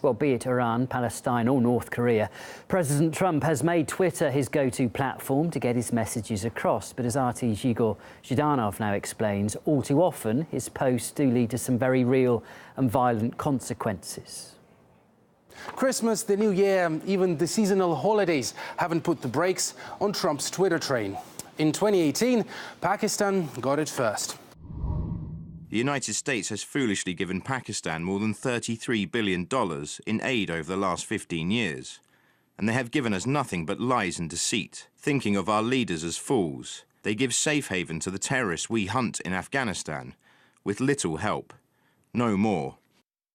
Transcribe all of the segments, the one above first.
Well, be it Iran, Palestine or North Korea, President Trump has made Twitter his go-to platform to get his messages across. But as RT's Igor Zhidanov now explains, all too often his posts do lead to some very real and violent consequences. Christmas, the New Year, even the seasonal holidays haven't put the brakes on Trump's Twitter train. In 2018, Pakistan got it first. The United States has foolishly given Pakistan more than $33 billion in aid over the last 15 years. And they have given us nothing but lies and deceit, thinking of our leaders as fools. They give safe haven to the terrorists we hunt in Afghanistan, with little help. No more.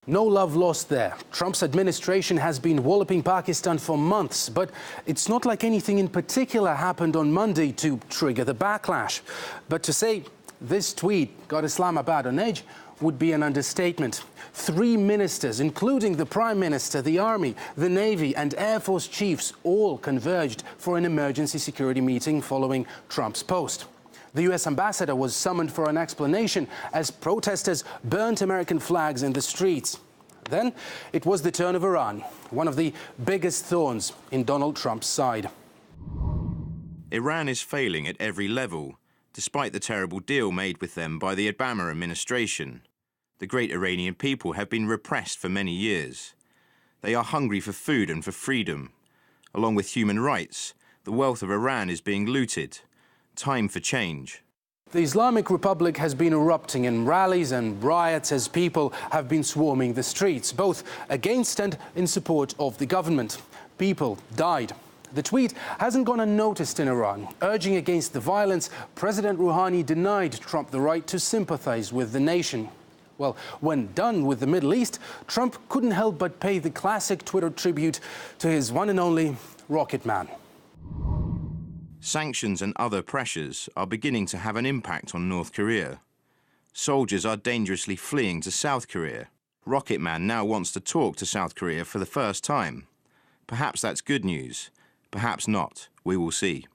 No love lost there. Trump's administration has been walloping Pakistan for months, but it's not like anything in particular happened on Monday to trigger the backlash. But to say this tweet got Islamabad on edge would be an understatement. 3 ministers, including the Prime Minister, the Army, the Navy and Air Force chiefs, all converged for an emergency security meeting following Trump's post. The US ambassador was summoned for an explanation as protesters burnt American flags in the streets. Then it was the turn of Iran, one of the biggest thorns in Donald Trump's side. Iran is failing at every level, despite the terrible deal made with them by the Obama administration. The great Iranian people have been repressed for many years. They are hungry for food and for freedom. Along with human rights, the wealth of Iran is being looted. Time for change. The Islamic Republic has been erupting in rallies and riots as people have been swarming the streets, both against and in support of the government. People died. The tweet hasn't gone unnoticed in Iran. Urging against the violence, President Rouhani denied Trump the right to sympathize with the nation. Well, when done with the Middle East, Trump couldn't help but pay the classic Twitter tribute to his one and only Rocket Man. Sanctions and other pressures are beginning to have an impact on North Korea. Soldiers are dangerously fleeing to South Korea. Rocket Man now wants to talk to South Korea for the first time. Perhaps that's good news. Perhaps not. We will see.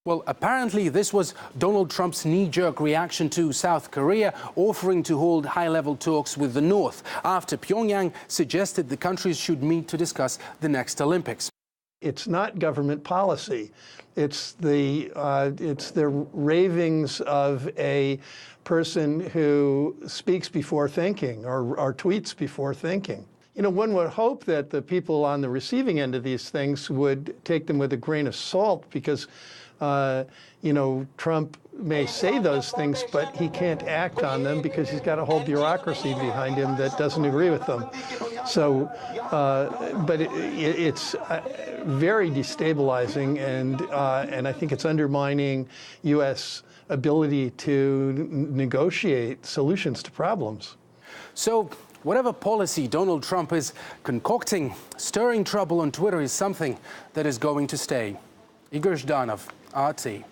Well, apparently this was Donald Trump's knee-jerk reaction to South Korea offering to hold high-level talks with the North after Pyongyang suggested the countries should meet to discuss the next Olympics. It's not government policy. It's the ravings of a person who speaks before thinking or tweets before thinking. You know, one would hope that the people on the receiving end of these things would take them with a grain of salt because, you know, Trump may say those things, but he can't act on them because he's got a whole bureaucracy behind him that doesn't agree with them. So, but it's very destabilizing, and I think it's undermining U.S. ability to negotiate solutions to problems. So, whatever policy Donald Trump is concocting, stirring trouble on Twitter is something that is going to stay. Igor Zhidanov, RT.